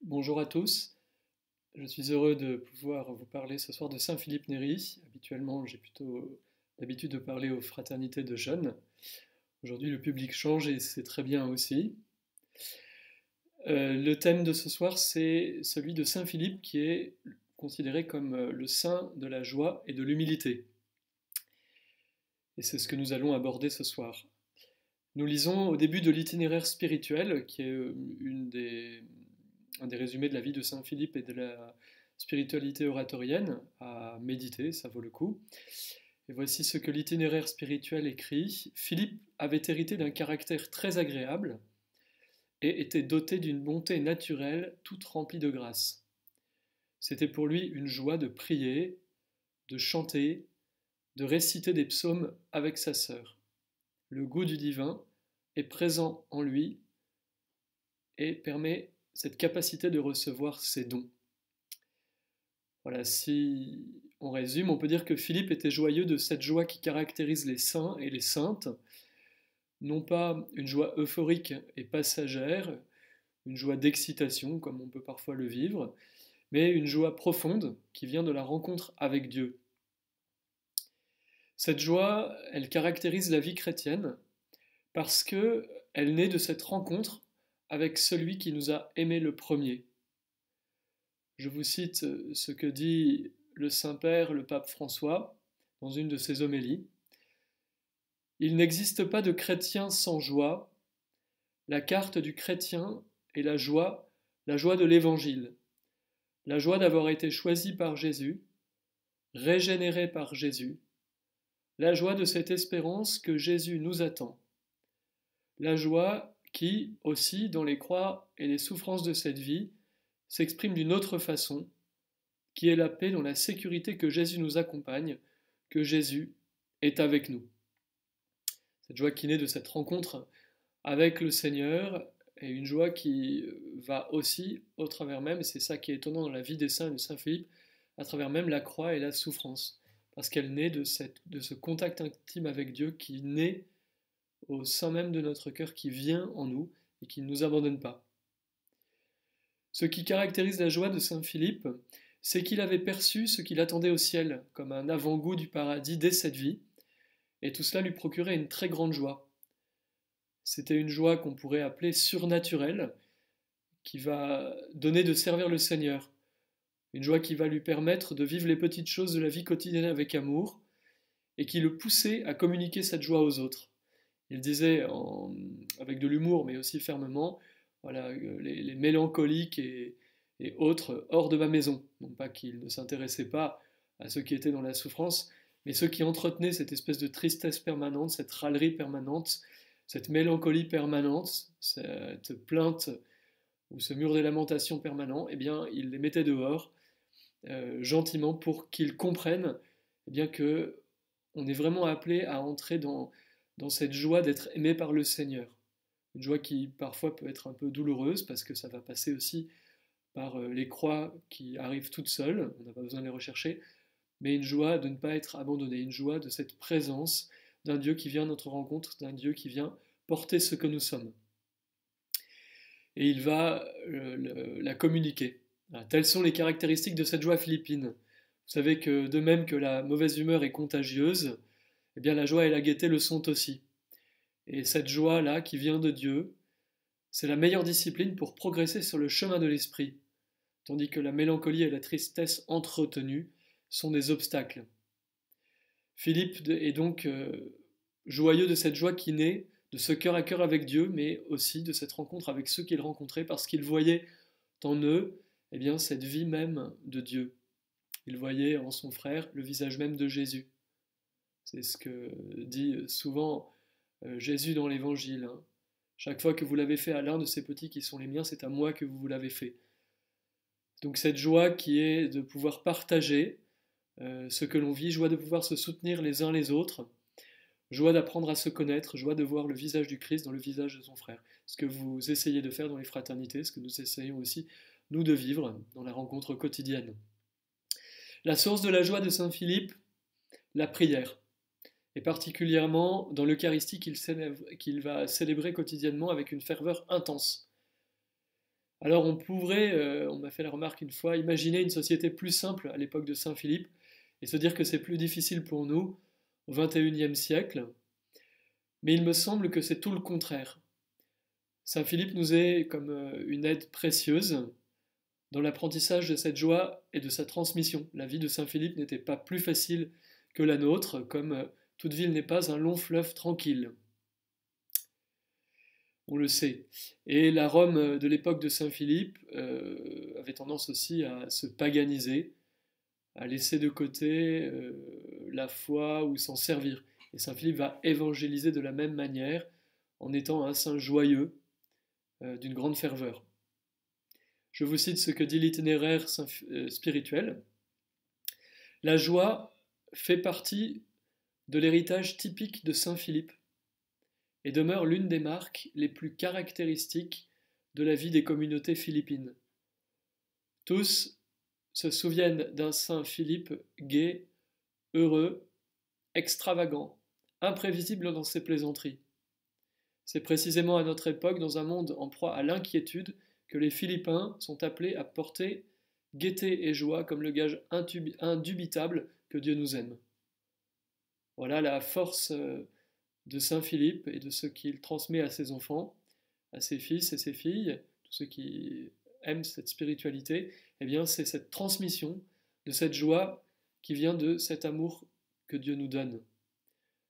Bonjour à tous, je suis heureux de pouvoir vous parler ce soir de Saint Philippe Néri. Habituellement, j'ai plutôt l'habitude de parler aux fraternités de jeunes. Aujourd'hui, le public change et c'est très bien aussi. Le thème de ce soir, c'est celui de Saint Philippe qui est considéré comme le saint de la joie et de l'humilité. Et c'est ce que nous allons aborder ce soir. Nous lisons au début de l'itinéraire spirituel, qui est un des résumés de la vie de Saint Philippe et de la spiritualité oratorienne, à méditer, ça vaut le coup. Et voici ce que l'itinéraire spirituel écrit. Philippe avait hérité d'un caractère très agréable et était doté d'une bonté naturelle toute remplie de grâce. C'était pour lui une joie de prier, de chanter, de réciter des psaumes avec sa sœur. Le goût du divin est présent en lui et permet cette capacité de recevoir ses dons. Voilà, si on résume, on peut dire que Philippe était joyeux de cette joie qui caractérise les saints et les saintes, non pas une joie euphorique et passagère, une joie d'excitation comme on peut parfois le vivre, mais une joie profonde qui vient de la rencontre avec Dieu. Cette joie, elle caractérise la vie chrétienne parce qu'elle naît de cette rencontre avec celui qui nous a aimés le premier. Je vous cite ce que dit le Saint-Père, le pape François, dans une de ses homélies. Il n'existe pas de chrétien sans joie. La carte du chrétien est la joie de l'Évangile, la joie d'avoir été choisi par Jésus, régénéré par Jésus, la joie de cette espérance que Jésus nous attend, la joie qui, aussi, dans les croix et les souffrances de cette vie, s'exprime d'une autre façon, qui est la paix dans la sécurité que Jésus nous accompagne, que Jésus est avec nous. Cette joie qui naît de cette rencontre avec le Seigneur est une joie qui va aussi au travers même, et c'est ça qui est étonnant dans la vie des saints et de Saint Philippe, à travers même la croix et la souffrance, parce qu'elle naît de ce contact intime avec Dieu qui naît au sein même de notre cœur, qui vient en nous et qui ne nous abandonne pas. Ce qui caractérise la joie de Saint Philippe, c'est qu'il avait perçu ce qu'il attendait au ciel, comme un avant-goût du paradis dès cette vie, et tout cela lui procurait une très grande joie. C'était une joie qu'on pourrait appeler surnaturelle, qui va donner de servir le Seigneur, une joie qui va lui permettre de vivre les petites choses de la vie quotidienne avec amour, et qui le poussait à communiquer cette joie aux autres. Il disait, avec de l'humour, mais aussi fermement, voilà, les mélancoliques et autres hors de ma maison. Non pas qu'il ne s'intéressait pas à ceux qui étaient dans la souffrance, mais ceux qui entretenaient cette espèce de tristesse permanente, cette râlerie permanente, cette mélancolie permanente, cette plainte ou ce mur des lamentations permanent, eh bien, il les mettait dehors gentiment pour qu'ils comprennent eh bien, que on est vraiment appelé à entrer dans cette joie d'être aimé par le Seigneur. Une joie qui parfois peut être un peu douloureuse parce que ça va passer aussi par les croix qui arrivent toutes seules, on n'a pas besoin de les rechercher, mais une joie de ne pas être abandonné, une joie de cette présence d'un Dieu qui vient à notre rencontre, d'un Dieu qui vient porter ce que nous sommes. Et il va la communiquer. Alors, telles sont les caractéristiques de cette joie philippine. Vous savez que de même que la mauvaise humeur est contagieuse, eh bien la joie et la gaieté le sont aussi. Et cette joie-là qui vient de Dieu, c'est la meilleure discipline pour progresser sur le chemin de l'esprit, tandis que la mélancolie et la tristesse entretenues sont des obstacles. Philippe est donc joyeux de cette joie qui naît de ce cœur à cœur avec Dieu, mais aussi de cette rencontre avec ceux qu'il rencontrait, parce qu'il voyait en eux eh bien, cette vie même de Dieu. Il voyait en son frère le visage même de Jésus. C'est ce que dit souvent Jésus dans l'Évangile. Hein. Chaque fois que vous l'avez fait à l'un de ces petits qui sont les miens, c'est à moi que vous l'avez fait. Donc cette joie qui est de pouvoir partager ce que l'on vit, joie de pouvoir se soutenir les uns les autres, joie d'apprendre à se connaître, joie de voir le visage du Christ dans le visage de son frère. Ce que vous essayez de faire dans les fraternités, ce que nous essayons aussi, nous, de vivre dans la rencontre quotidienne. La source de la joie de Saint Philippe, la prière. Et particulièrement dans l'Eucharistie qu'il va célébrer quotidiennement avec une ferveur intense. Alors on pourrait, on m'a fait la remarque une fois, imaginer une société plus simple à l'époque de Saint Philippe et se dire que c'est plus difficile pour nous au XXIe siècle, mais il me semble que c'est tout le contraire. Saint Philippe nous est comme une aide précieuse dans l'apprentissage de cette joie et de sa transmission. La vie de Saint Philippe n'était pas plus facile que la nôtre, comme toute ville n'est pas un long fleuve tranquille. On le sait. Et la Rome de l'époque de Saint Philippe avait tendance aussi à se paganiser, à laisser de côté la foi ou s'en servir. Et Saint Philippe va évangéliser de la même manière en étant un saint joyeux d'une grande ferveur. Je vous cite ce que dit l'itinéraire spirituel. La joie fait partie de l'héritage typique de Saint Philippe et demeure l'une des marques les plus caractéristiques de la vie des communautés philippines. Tous se souviennent d'un Saint Philippe gai, heureux, extravagant, imprévisible dans ses plaisanteries. C'est précisément à notre époque, dans un monde en proie à l'inquiétude, que les Philippins sont appelés à porter gaieté et joie comme le gage indubitable que Dieu nous aime. Voilà la force de Saint Philippe et de ce qu'il transmet à ses enfants, à ses fils et ses filles, tous ceux qui aiment cette spiritualité. Eh bien, c'est cette transmission de cette joie qui vient de cet amour que Dieu nous donne.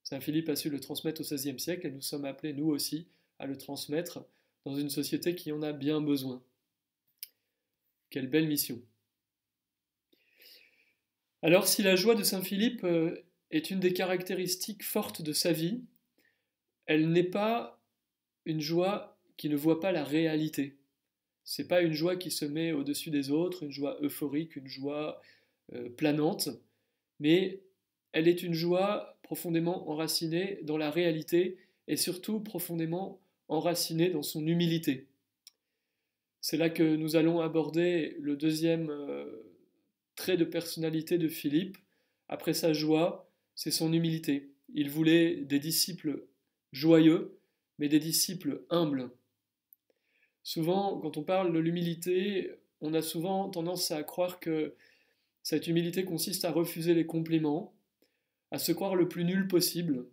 Saint Philippe a su le transmettre au XVIe siècle et nous sommes appelés, nous aussi, à le transmettre dans une société qui en a bien besoin. Quelle belle mission. Alors, si la joie de Saint Philippe est une des caractéristiques fortes de sa vie, elle n'est pas une joie qui ne voit pas la réalité. C'est pas une joie qui se met au-dessus des autres, une joie euphorique, une joie planante, mais elle est une joie profondément enracinée dans la réalité et surtout profondément enracinée dans son humilité. C'est là que nous allons aborder le deuxième trait de personnalité de Philippe. Après sa joie, c'est son humilité. Il voulait des disciples joyeux, mais des disciples humbles. Souvent, quand on parle de l'humilité, on a souvent tendance à croire que cette humilité consiste à refuser les compliments, à se croire le plus nul possible,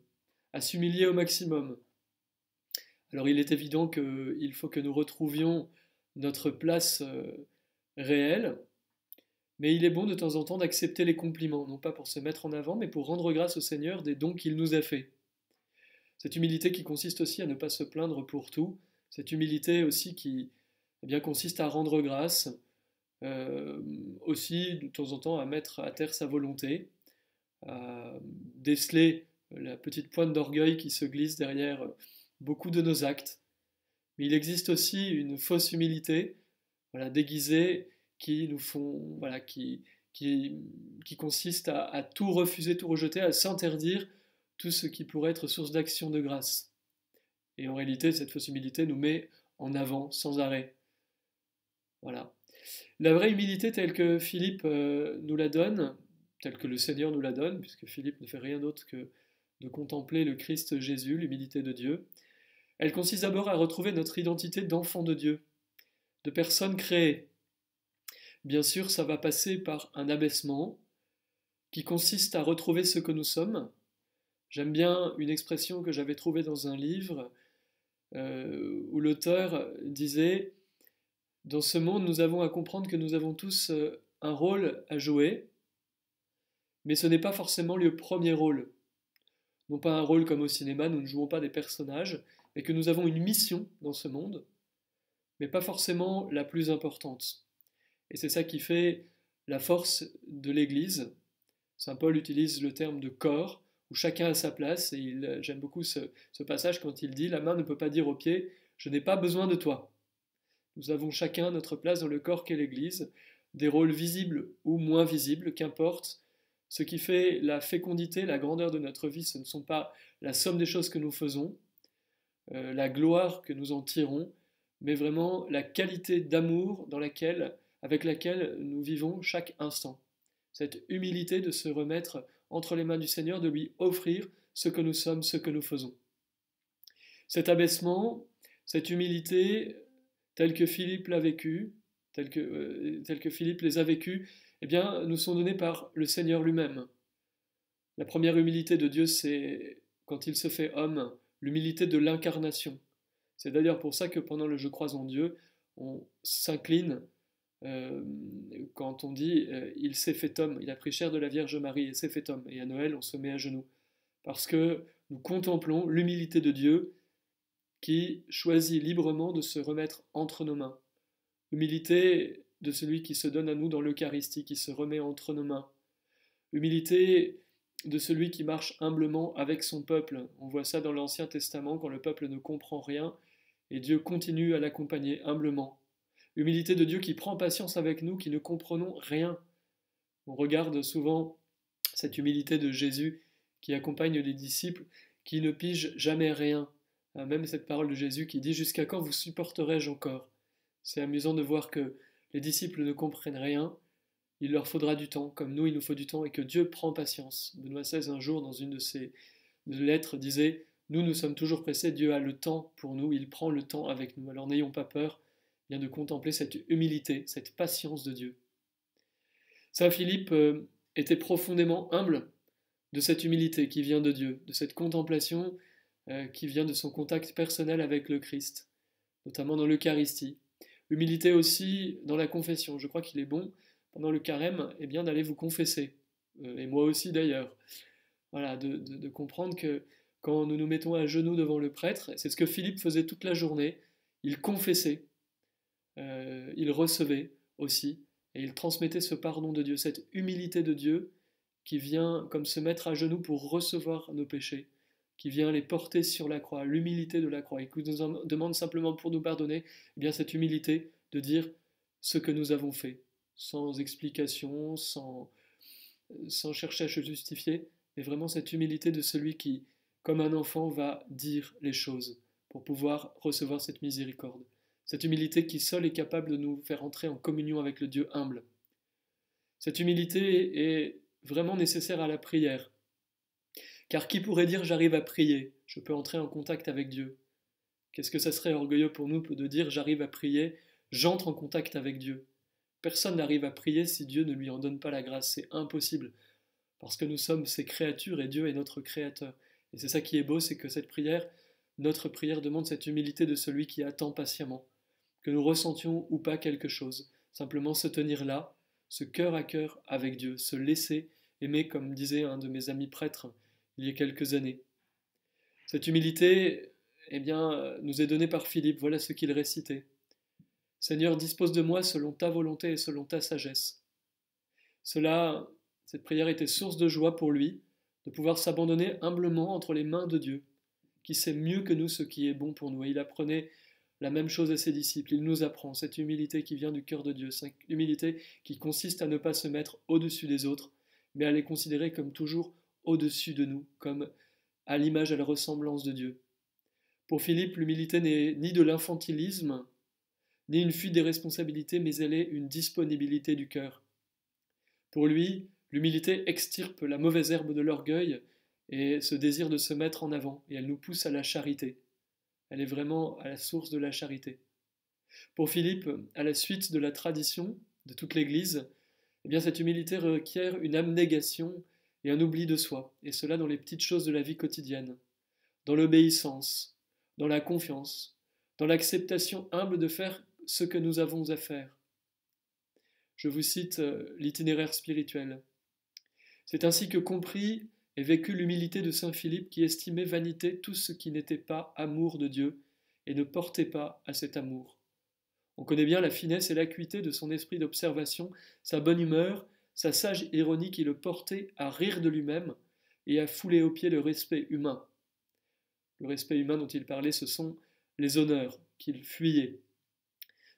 à s'humilier au maximum. Alors il est évident qu'il faut que nous retrouvions notre place réelle, mais il est bon de temps en temps d'accepter les compliments, non pas pour se mettre en avant, mais pour rendre grâce au Seigneur des dons qu'il nous a faits. Cette humilité qui consiste aussi à ne pas se plaindre pour tout, cette humilité aussi qui consiste à rendre grâce, aussi de temps en temps à mettre à terre sa volonté, à déceler la petite pointe d'orgueil qui se glisse derrière beaucoup de nos actes. Mais il existe aussi une fausse humilité, voilà, déguisée, qui nous font, voilà, qui consiste à tout refuser, tout rejeter, à s'interdire tout ce qui pourrait être source d'action de grâce. Et en réalité, cette fausse humilité nous met en avant sans arrêt. Voilà. La vraie humilité telle que Philippe nous la donne, telle que le Seigneur nous la donne, puisque Philippe ne fait rien d'autre que de contempler le Christ Jésus, l'humilité de Dieu, elle consiste d'abord à retrouver notre identité d'enfant de Dieu, de personne créée. Bien sûr, ça va passer par un abaissement qui consiste à retrouver ce que nous sommes. J'aime bien une expression que j'avais trouvée dans un livre où l'auteur disait « Dans ce monde, nous avons à comprendre que nous avons tous un rôle à jouer, mais ce n'est pas forcément le premier rôle. Non pas un rôle comme au cinéma, nous ne jouons pas des personnages, mais que nous avons une mission dans ce monde, mais pas forcément la plus importante. Et c'est ça qui fait la force de l'Église. Saint Paul utilise le terme de corps, où chacun a sa place, et j'aime beaucoup ce passage quand il dit « La main ne peut pas dire au pied, je n'ai pas besoin de toi ». Nous avons chacun notre place dans le corps qu'est l'Église, des rôles visibles ou moins visibles, qu'importe. Ce qui fait la fécondité, la grandeur de notre vie, ce ne sont pas la somme des choses que nous faisons, la gloire que nous en tirons, mais vraiment la qualité d'amour avec laquelle nous vivons chaque instant. Cette humilité de se remettre entre les mains du Seigneur, de lui offrir ce que nous sommes, ce que nous faisons. Cet abaissement, cette humilité, tels que Philippe l'a vécu, tels que Philippe les a vécus, eh bien, nous sont donnés par le Seigneur lui-même. La première humilité de Dieu, c'est quand il se fait homme, l'humilité de l'incarnation. C'est d'ailleurs pour ça que pendant le Je crois en Dieu, on s'incline euh, quand on dit il s'est fait homme, il a pris chair de la Vierge Marie et s'est fait homme. Et à Noël, on se met à genoux. Parce que nous contemplons l'humilité de Dieu qui choisit librement de se remettre entre nos mains. Humilité de celui qui se donne à nous dans l'Eucharistie, qui se remet entre nos mains. Humilité de celui qui marche humblement avec son peuple. On voit ça dans l'Ancien Testament quand le peuple ne comprend rien et Dieu continue à l'accompagner humblement. Humilité de Dieu qui prend patience avec nous, qui ne comprenons rien. On regarde souvent cette humilité de Jésus qui accompagne les disciples, qui ne pigent jamais rien. Même cette parole de Jésus qui dit « Jusqu'à quand vous supporterai-je encore ?» C'est amusant de voir que les disciples ne comprennent rien, il leur faudra du temps, comme nous il nous faut du temps, et que Dieu prend patience. Benoît XVI un jour dans une de ses lettres disait « Nous sommes toujours pressés, Dieu a le temps pour nous, il prend le temps avec nous. Alors n'ayons pas peur bien de contempler cette humilité, cette patience de Dieu. » Saint Philippe était profondément humble de cette humilité qui vient de Dieu, de cette contemplation qui vient de son contact personnel avec le Christ, notamment dans l'Eucharistie. Humilité aussi dans la confession. Je crois qu'il est bon, pendant le carême, eh bien, d'aller vous confesser. Et moi aussi d'ailleurs. Voilà, de comprendre que quand nous nous mettons à genoux devant le prêtre, c'est ce que Philippe faisait toute la journée, il confessait, il recevait aussi, et il transmettait ce pardon de Dieu, cette humilité de Dieu qui vient comme se mettre à genoux pour recevoir nos péchés, qui vient les porter sur la croix, l'humilité de la croix, et qui nous en demande simplement pour nous pardonner, eh bien cette humilité de dire ce que nous avons fait, sans explication, sans chercher à se justifier, mais vraiment cette humilité de celui qui, comme un enfant, va dire les choses pour pouvoir recevoir cette miséricorde. Cette humilité qui seule est capable de nous faire entrer en communion avec le Dieu humble. Cette humilité est vraiment nécessaire à la prière. Car qui pourrait dire j'arrive à prier, je peux entrer en contact avec Dieu? Qu'est-ce que ça serait orgueilleux pour nous de dire j'arrive à prier, j'entre en contact avec Dieu? Personne n'arrive à prier si Dieu ne lui en donne pas la grâce, c'est impossible. Parce que nous sommes ses créatures et Dieu est notre créateur. Et c'est ça qui est beau, c'est que cette prière, notre prière demande cette humilité de celui qui attend patiemment, que nous ressentions ou pas quelque chose, simplement se tenir là, ce cœur à cœur avec Dieu, se laisser aimer comme disait un de mes amis prêtres il y a quelques années. Cette humilité, eh bien, nous est donnée par Philippe, voilà ce qu'il récitait. Seigneur, dispose de moi selon ta volonté et selon ta sagesse. Cette prière était source de joie pour lui, de pouvoir s'abandonner humblement entre les mains de Dieu, qui sait mieux que nous ce qui est bon pour nous. Et il apprenait la même chose à ses disciples. Il nous apprend cette humilité qui vient du cœur de Dieu, cette humilité qui consiste à ne pas se mettre au-dessus des autres, mais à les considérer comme toujours au-dessus de nous, comme à l'image, à la ressemblance de Dieu. Pour Philippe, l'humilité n'est ni de l'infantilisme, ni une fuite des responsabilités, mais elle est une disponibilité du cœur. Pour lui, l'humilité extirpe la mauvaise herbe de l'orgueil et ce désir de se mettre en avant, et elle nous pousse à la charité. Elle est vraiment à la source de la charité. Pour Philippe, à la suite de la tradition de toute l'Église, eh bien cette humilité requiert une abnégation et un oubli de soi, et cela dans les petites choses de la vie quotidienne, dans l'obéissance, dans la confiance, dans l'acceptation humble de faire ce que nous avons à faire. Je vous cite l'itinéraire spirituel. C'est ainsi que compris et vécu l'humilité de saint Philippe qui estimait vanité tout ce qui n'était pas amour de Dieu et ne portait pas à cet amour. On connaît bien la finesse et l'acuité de son esprit d'observation, sa bonne humeur, sa sage ironie qui le portait à rire de lui-même et à fouler aux pieds le respect humain. Le respect humain dont il parlait, ce sont les honneurs qu'il fuyait.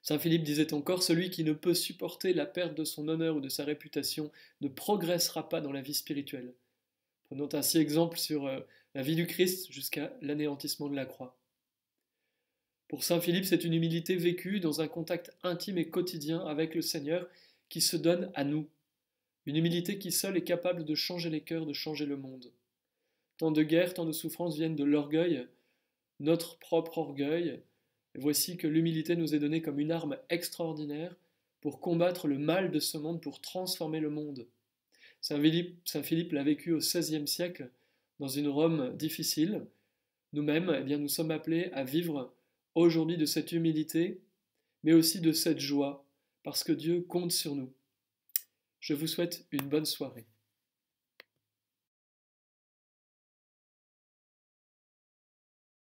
Saint Philippe disait encore, celui qui ne peut supporter la perte de son honneur ou de sa réputation ne progressera pas dans la vie spirituelle. Prenons ainsi exemple sur la vie du Christ jusqu'à l'anéantissement de la croix. Pour Saint Philippe, c'est une humilité vécue dans un contact intime et quotidien avec le Seigneur qui se donne à nous. Une humilité qui seule est capable de changer les cœurs, de changer le monde. Tant de guerres, tant de souffrances viennent de l'orgueil, notre propre orgueil, Et voici que l'humilité nous est donnée comme une arme extraordinaire pour combattre le mal de ce monde, pour transformer le monde. Saint Philippe l'a vécu au XVIe siècle dans une Rome difficile. Nous-mêmes, eh bien, nous sommes appelés à vivre aujourd'hui de cette humilité, mais aussi de cette joie, parce que Dieu compte sur nous. Je vous souhaite une bonne soirée.